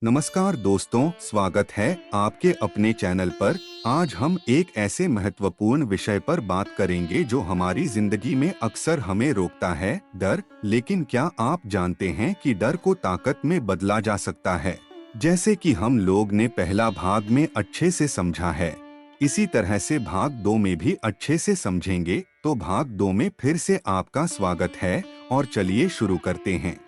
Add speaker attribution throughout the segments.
Speaker 1: नमस्कार दोस्तों, स्वागत है आपके अपने चैनल पर। आज हम एक ऐसे महत्वपूर्ण विषय पर बात करेंगे जो हमारी जिंदगी में अक्सर हमें रोकता है, डर। लेकिन क्या आप जानते हैं कि डर को ताकत में बदला जा सकता है? जैसे कि हम लोग ने पहला भाग में अच्छे से समझा है, इसी तरह से भाग 2 में भी अच्छे से समझेंगे। तो भाग 2 में फिर से आपका स्वागत है और चलिए शुरू करते हैं।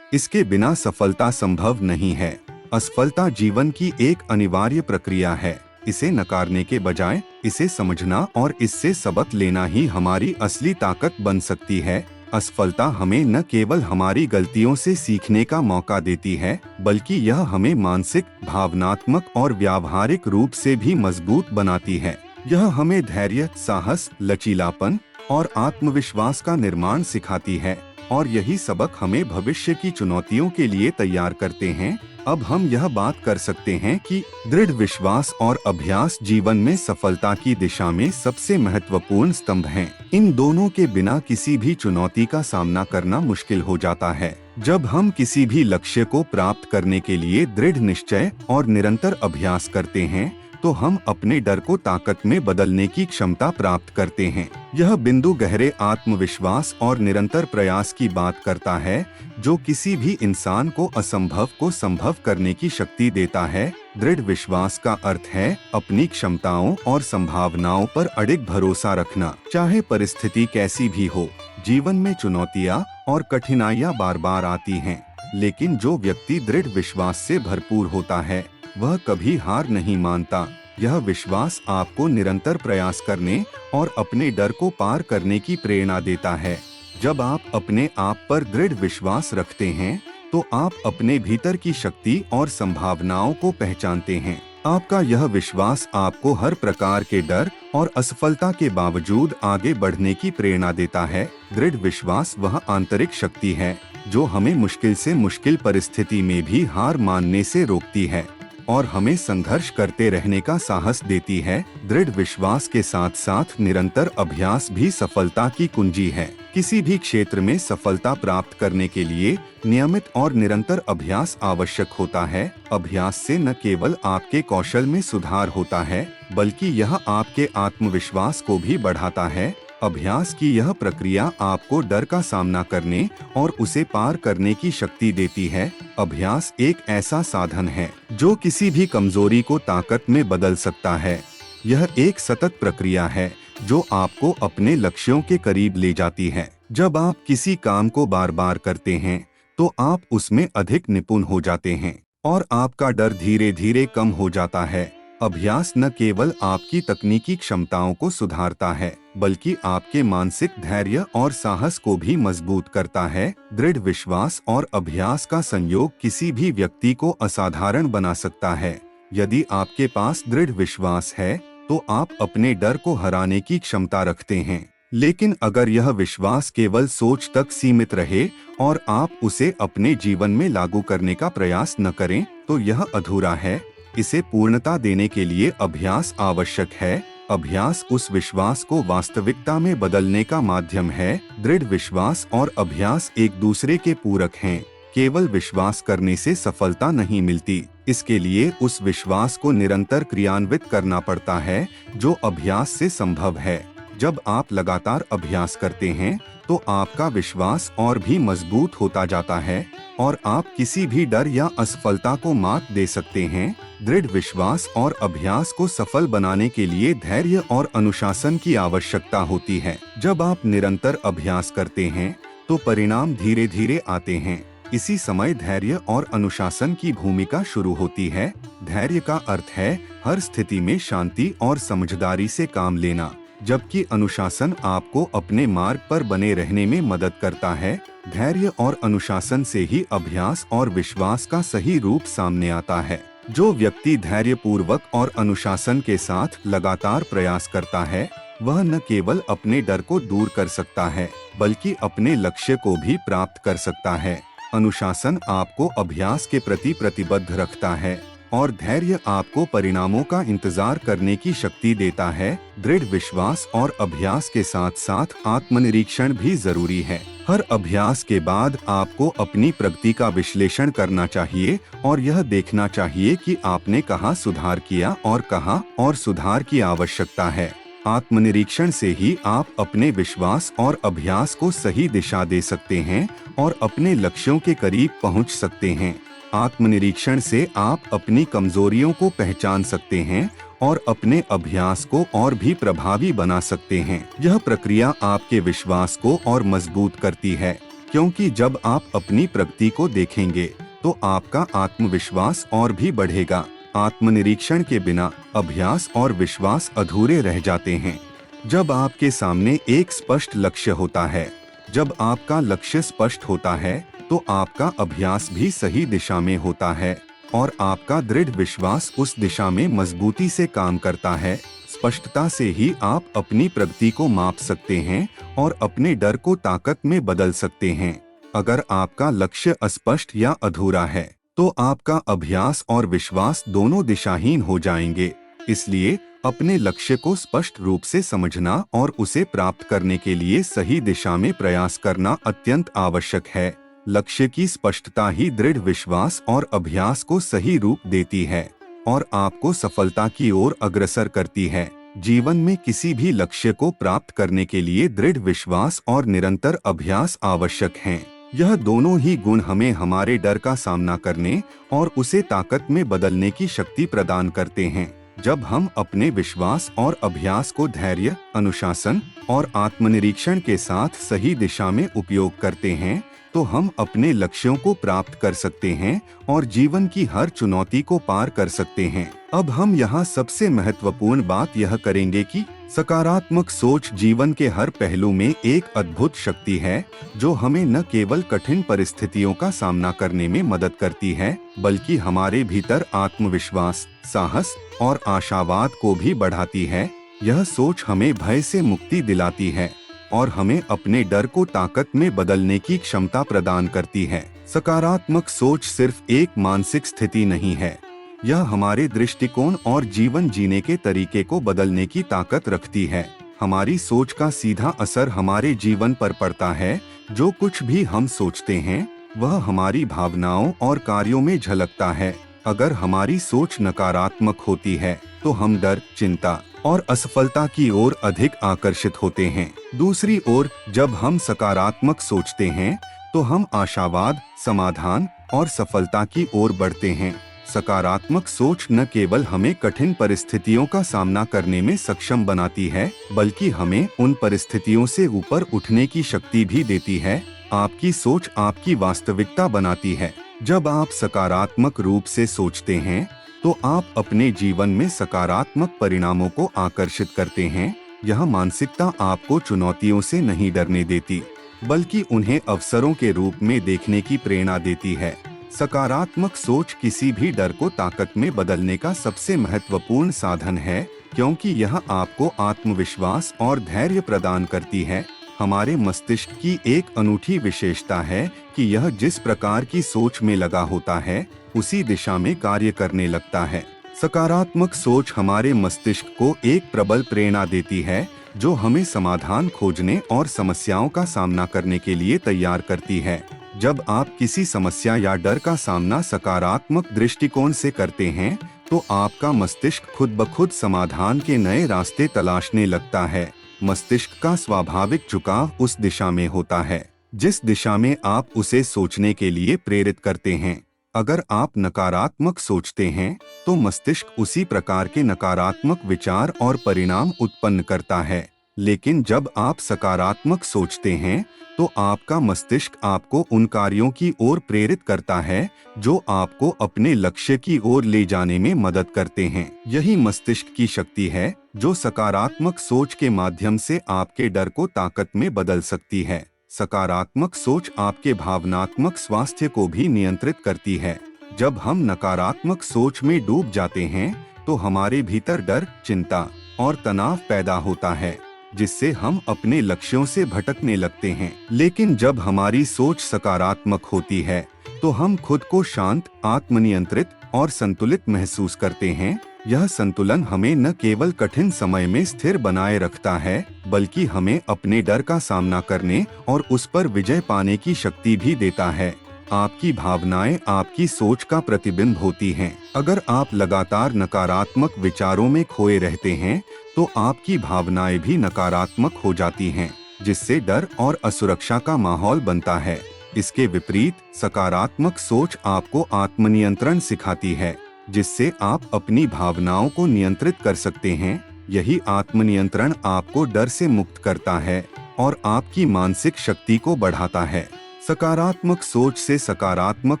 Speaker 1: इसके बिना सफलता संभव नहीं है। असफलता जीवन की एक अनिवार्य प्रक्रिया है। इसे नकारने के बजाय इसे समझना और इससे सबक लेना ही हमारी असली ताकत बन सकती है। असफलता हमें न केवल हमारी गलतियों से सीखने का मौका देती है, बल्कि यह हमें मानसिक, भावनात्मक और व्यावहारिक रूप से भी मजबूत बनाती है। यह हमें धैर्य, साहस, लचीलापन और आत्मविश्वास का निर्माण सिखाती है, और यही सबक हमें भविष्य की चुनौतियों के लिए तैयार करते हैं। अब हम यह बात कर सकते हैं कि दृढ़ विश्वास और अभ्यास जीवन में सफलता की दिशा में सबसे महत्वपूर्ण स्तंभ हैं। इन दोनों के बिना किसी भी चुनौती का सामना करना मुश्किल हो जाता है। जब हम किसी भी लक्ष्य को प्राप्त करने के लिए दृढ़ निश्चय और निरंतर अभ्यास करते हैं, तो हम अपने डर को ताकत में बदलने की क्षमता प्राप्त करते हैं। यह बिंदु गहरे आत्मविश्वास और निरंतर प्रयास की बात करता है, जो किसी भी इंसान को असंभव को संभव करने की शक्ति देता है। दृढ़ विश्वास का अर्थ है अपनी क्षमताओं और संभावनाओं पर अडिग भरोसा रखना, चाहे परिस्थिति कैसी भी हो। जीवन में चुनौतियां और कठिनाइयां बार बार आती हैं, लेकिन जो व्यक्ति दृढ़ विश्वास से भरपूर होता है, वह कभी हार नहीं मानता। यह विश्वास आपको निरंतर प्रयास करने और अपने डर को पार करने की प्रेरणा देता है। जब आप अपने आप पर दृढ़ विश्वास रखते हैं, तो आप अपने भीतर की शक्ति और संभावनाओं को पहचानते हैं। आपका यह विश्वास आपको हर प्रकार के डर और असफलता के बावजूद आगे बढ़ने की प्रेरणा देता है। दृढ़ विश्वास वह आंतरिक शक्ति है जो हमें मुश्किल से मुश्किल परिस्थिति में भी हार मानने से रोकती है और हमें संघर्ष करते रहने का साहस देती है। दृढ़ विश्वास के साथ साथ निरंतर अभ्यास भी सफलता की कुंजी है। किसी भी क्षेत्र में सफलता प्राप्त करने के लिए नियमित और निरंतर अभ्यास आवश्यक होता है। अभ्यास से न केवल आपके कौशल में सुधार होता है, बल्कि यह आपके आत्मविश्वास को भी बढ़ाता है। अभ्यास की यह प्रक्रिया आपको डर का सामना करने और उसे पार करने की शक्ति देती है। अभ्यास एक ऐसा साधन है जो किसी भी कमजोरी को ताकत में बदल सकता है। यह एक सतत प्रक्रिया है जो आपको अपने लक्ष्यों के करीब ले जाती है। जब आप किसी काम को बार बार करते हैं, तो आप उसमें अधिक निपुण हो जाते हैं और आपका डर धीरे धीरे कम हो जाता है। अभ्यास न केवल आपकी तकनीकी क्षमताओं को सुधारता है, बल्कि आपके मानसिक धैर्य और साहस को भी मजबूत करता है। दृढ़ विश्वास और अभ्यास का संयोग किसी भी व्यक्ति को असाधारण बना सकता है। यदि आपके पास दृढ़ विश्वास है, तो आप अपने डर को हराने की क्षमता रखते हैं। लेकिन अगर यह विश्वास केवल सोच तक सीमित रहे और आप उसे अपने जीवन में लागू करने का प्रयास न करें, तो यह अधूरा है। इसे पूर्णता देने के लिए अभ्यास आवश्यक है। अभ्यास उस विश्वास को वास्तविकता में बदलने का माध्यम है। दृढ़ विश्वास और अभ्यास एक दूसरे के पूरक हैं। केवल विश्वास करने से सफलता नहीं मिलती, इसके लिए उस विश्वास को निरंतर क्रियान्वित करना पड़ता है, जो अभ्यास से संभव है। जब आप लगातार अभ्यास करते हैं, तो आपका विश्वास और भी मजबूत होता जाता है और आप किसी भी डर या असफलता को मात दे सकते हैं। दृढ़ विश्वास और अभ्यास को सफल बनाने के लिए धैर्य और अनुशासन की आवश्यकता होती है। जब आप निरंतर अभ्यास करते हैं, तो परिणाम धीरे धीरे आते हैं। इसी समय धैर्य और अनुशासन की भूमिका शुरू होती है। धैर्य का अर्थ है हर स्थिति में शांति और समझदारी से काम लेना, जबकि अनुशासन आपको अपने मार्ग पर बने रहने में मदद करता है। धैर्य और अनुशासन से ही अभ्यास और विश्वास का सही रूप सामने आता है। जो व्यक्ति धैर्यपूर्वक और अनुशासन के साथ लगातार प्रयास करता है, वह न केवल अपने डर को दूर कर सकता है, बल्कि अपने लक्ष्य को भी प्राप्त कर सकता है। अनुशासन आपको अभ्यास के प्रति प्रतिबद्ध रखता है और धैर्य आपको परिणामों का इंतजार करने की शक्ति देता है। दृढ़ विश्वास और अभ्यास के साथ साथ आत्मनिरीक्षण भी जरूरी है। हर अभ्यास के बाद आपको अपनी प्रगति का विश्लेषण करना चाहिए और यह देखना चाहिए कि आपने कहाँ सुधार किया और कहाँ और सुधार की आवश्यकता है। आत्मनिरीक्षण से ही आप अपने विश्वास और अभ्यास को सही दिशा दे सकते हैं और अपने लक्ष्यों के करीब पहुंच सकते हैं। आत्मनिरीक्षण से आप अपनी कमजोरियों को पहचान सकते हैं और अपने अभ्यास को और भी प्रभावी बना सकते हैं। यह प्रक्रिया आपके विश्वास को और मजबूत करती है, क्योंकि जब आप अपनी प्रगति को देखेंगे तो आपका आत्मविश्वास और भी बढ़ेगा। आत्मनिरीक्षण के बिना अभ्यास और विश्वास अधूरे रह जाते हैं। जब आपके सामने एक स्पष्ट लक्ष्य होता है, जब आपका लक्ष्य स्पष्ट होता है, तो आपका अभ्यास भी सही दिशा में होता है और आपका दृढ़ विश्वास उस दिशा में मजबूती से काम करता है। स्पष्टता से ही आप अपनी प्रगति को माप सकते हैं और अपने डर को ताकत में बदल सकते हैं। अगर आपका लक्ष्य अस्पष्ट या अधूरा है, तो आपका अभ्यास और विश्वास दोनों दिशाहीन हो जाएंगे। इसलिए अपने लक्ष्य को स्पष्ट रूप से समझना और उसे प्राप्त करने के लिए सही दिशा में प्रयास करना अत्यंत आवश्यक है। लक्ष्य की स्पष्टता ही दृढ़ विश्वास और अभ्यास को सही रूप देती है और आपको सफलता की ओर अग्रसर करती है। जीवन में किसी भी लक्ष्य को प्राप्त करने के लिए दृढ़ विश्वास और निरंतर अभ्यास आवश्यक हैं। यह दोनों ही गुण हमें हमारे डर का सामना करने और उसे ताकत में बदलने की शक्ति प्रदान करते हैं। जब हम अपने विश्वास और अभ्यास को धैर्य, अनुशासन और आत्मनिरीक्षण के साथ सही दिशा में उपयोग करते हैं, तो हम अपने लक्ष्यों को प्राप्त कर सकते हैं और जीवन की हर चुनौती को पार कर सकते हैं। अब हम यहाँ सबसे महत्वपूर्ण बात यह करेंगे कि सकारात्मक सोच जीवन के हर पहलू में एक अद्भुत शक्ति है, जो हमें न केवल कठिन परिस्थितियों का सामना करने में मदद करती है, बल्कि हमारे भीतर आत्मविश्वास, साहस और आशावाद को भी बढ़ाती है। यह सोच हमें भय से मुक्ति दिलाती है और हमें अपने डर को ताकत में बदलने की क्षमता प्रदान करती है। सकारात्मक सोच सिर्फ एक मानसिक स्थिति नहीं है, यह हमारे दृष्टिकोण और जीवन जीने के तरीके को बदलने की ताकत रखती है। हमारी सोच का सीधा असर हमारे जीवन पर पड़ता है। जो कुछ भी हम सोचते हैं, वह हमारी भावनाओं और कार्यों में झलकता है। अगर हमारी सोच नकारात्मक होती है, तो हम डर, चिंता और असफलता की ओर अधिक आकर्षित होते हैं। दूसरी ओर, जब हम सकारात्मक सोचते हैं, तो हम आशावाद, समाधान और सफलता की ओर बढ़ते हैं। सकारात्मक सोच न केवल हमें कठिन परिस्थितियों का सामना करने में सक्षम बनाती है, बल्कि हमें उन परिस्थितियों से ऊपर उठने की शक्ति भी देती है। आपकी सोच आपकी वास्तविकता बनाती है। जब आप सकारात्मक रूप से सोचते हैं, तो आप अपने जीवन में सकारात्मक परिणामों को आकर्षित करते हैं। यह मानसिकता आपको चुनौतियों से नहीं डरने देती, बल्कि उन्हें अवसरों के रूप में देखने की प्रेरणा देती है। सकारात्मक सोच किसी भी डर को ताकत में बदलने का सबसे महत्वपूर्ण साधन है, क्योंकि यह आपको आत्मविश्वास और धैर्य प्रदान करती है। हमारे मस्तिष्क की एक अनूठी विशेषता है कि यह जिस प्रकार की सोच में लगा होता है, उसी दिशा में कार्य करने लगता है। सकारात्मक सोच हमारे मस्तिष्क को एक प्रबल प्रेरणा देती है, जो हमें समाधान खोजने और समस्याओं का सामना करने के लिए तैयार करती है। जब आप किसी समस्या या डर का सामना सकारात्मक दृष्टिकोण से करते हैं, तो आपका मस्तिष्क खुद ब खुद समाधान के नए रास्ते तलाशने लगता है। मस्तिष्क का स्वाभाविक झुकाव उस दिशा में होता है जिस दिशा में आप उसे सोचने के लिए प्रेरित करते हैं। अगर आप नकारात्मक सोचते हैं, तो मस्तिष्क उसी प्रकार के नकारात्मक विचार और परिणाम उत्पन्न करता है। लेकिन जब आप सकारात्मक सोचते हैं, तो आपका मस्तिष्क आपको उन कार्यों की ओर प्रेरित करता है जो आपको अपने लक्ष्य की ओर ले जाने में मदद करते हैं। यही मस्तिष्क की शक्ति है जो सकारात्मक सोच के माध्यम से आपके डर को ताकत में बदल सकती है। सकारात्मक सोच आपके भावनात्मक स्वास्थ्य को भी नियंत्रित करती है। जब हम नकारात्मक सोच में डूब जाते हैं, तो हमारे भीतर डर, चिंता और तनाव पैदा होता है, जिससे हम अपने लक्ष्यों से भटकने लगते हैं। लेकिन जब हमारी सोच सकारात्मक होती है, तो हम खुद को शांत, आत्मनियंत्रित और संतुलित महसूस करते हैं। यह संतुलन हमें न केवल कठिन समय में स्थिर बनाए रखता है, बल्कि हमें अपने डर का सामना करने और उस पर विजय पाने की शक्ति भी देता है। आपकी भावनाएं आपकी सोच का प्रतिबिंब होती हैं। अगर आप लगातार नकारात्मक विचारों में खोए रहते हैं, तो आपकी भावनाएं भी नकारात्मक हो जाती हैं, जिससे डर और असुरक्षा का माहौल बनता है। इसके विपरीत सकारात्मक सोच आपको आत्मनियंत्रण सिखाती है, जिससे आप अपनी भावनाओं को नियंत्रित कर सकते हैं। यही आत्मनियंत्रण आपको डर से मुक्त करता है और आपकी मानसिक शक्ति को बढ़ाता है। सकारात्मक सोच से सकारात्मक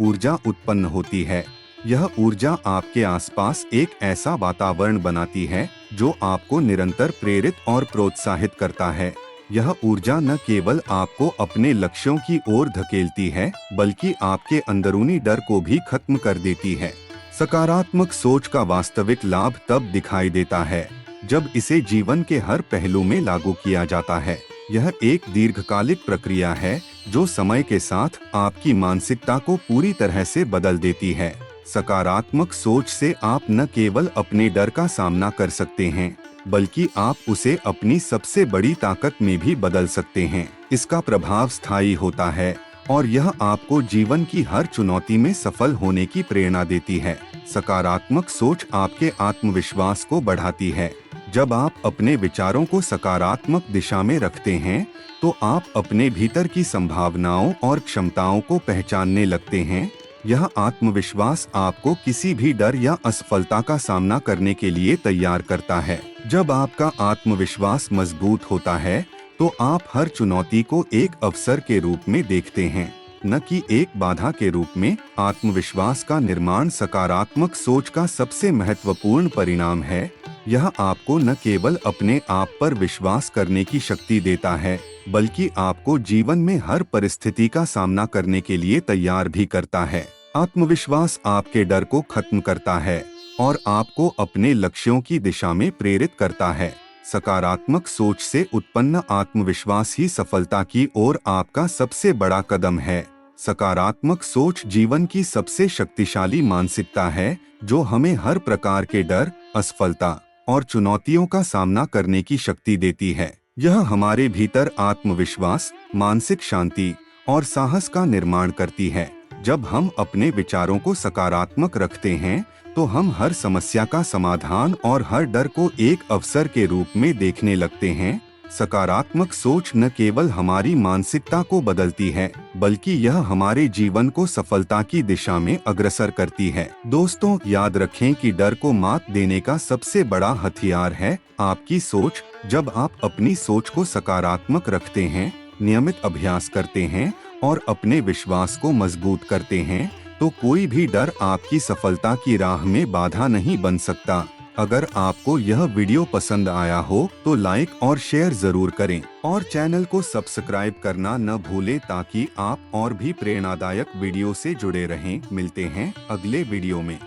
Speaker 1: ऊर्जा उत्पन्न होती है। यह ऊर्जा आपके आसपास एक ऐसा वातावरण बनाती है जो आपको निरंतर प्रेरित और प्रोत्साहित करता है। यह ऊर्जा न केवल आपको अपने लक्ष्यों की ओर धकेलती है, बल्कि आपके अंदरूनी डर को भी खत्म कर देती है। सकारात्मक सोच का वास्तविक लाभ तब दिखाई देता है जब इसे जीवन के हर पहलू में लागू किया जाता है। यह एक दीर्घकालिक प्रक्रिया है जो समय के साथ आपकी मानसिकता को पूरी तरह से बदल देती है। सकारात्मक सोच से आप न केवल अपने डर का सामना कर सकते हैं, बल्कि आप उसे अपनी सबसे बड़ी ताकत में भी बदल सकते हैं। इसका प्रभाव स्थायी होता है और यह आपको जीवन की हर चुनौती में सफल होने की प्रेरणा देती है। सकारात्मक सोच आपके आत्मविश्वास को बढ़ाती है। जब आप अपने विचारों को सकारात्मक दिशा में रखते हैं, तो आप अपने भीतर की संभावनाओं और क्षमताओं को पहचानने लगते हैं। यह आत्मविश्वास आपको किसी भी डर या असफलता का सामना करने के लिए तैयार करता है। जब आपका आत्मविश्वास मजबूत होता है, तो आप हर चुनौती को एक अवसर के रूप में देखते हैं, न कि एक बाधा के रूप में। आत्मविश्वास का निर्माण सकारात्मक सोच का सबसे महत्वपूर्ण परिणाम है। यह आपको न केवल अपने आप पर विश्वास करने की शक्ति देता है, बल्कि आपको जीवन में हर परिस्थिति का सामना करने के लिए तैयार भी करता है। आत्मविश्वास आपके डर को खत्म करता है और आपको अपने लक्ष्यों की दिशा में प्रेरित करता है। सकारात्मक सोच से उत्पन्न आत्मविश्वास ही सफलता की ओर आपका सबसे बड़ा कदम है। सकारात्मक सोच जीवन की सबसे शक्तिशाली मानसिकता है, जो हमें हर प्रकार के डर, असफलता और चुनौतियों का सामना करने की शक्ति देती है। यह हमारे भीतर आत्मविश्वास, मानसिक शांति और साहस का निर्माण करती है। जब हम अपने विचारों को सकारात्मक रखते हैं, तो हम हर समस्या का समाधान और हर डर को एक अवसर के रूप में देखने लगते हैं। सकारात्मक सोच न केवल हमारी मानसिकता को बदलती है, बल्कि यह हमारे जीवन को सफलता की दिशा में अग्रसर करती है। दोस्तों, याद रखें कि डर को मात देने का सबसे बड़ा हथियार है आपकी सोच। जब आप अपनी सोच को सकारात्मक रखते हैं, नियमित अभ्यास करते हैं और अपने विश्वास को मजबूत करते हैं, तो कोई भी डर आपकी सफलता की राह में बाधा नहीं बन सकता। अगर आपको यह वीडियो पसंद आया हो तो लाइक और शेयर जरूर करें और चैनल को सब्सक्राइब करना न भूलें, ताकि आप और भी प्रेरणादायक वीडियो से जुड़े रहें। मिलते हैं अगले वीडियो में।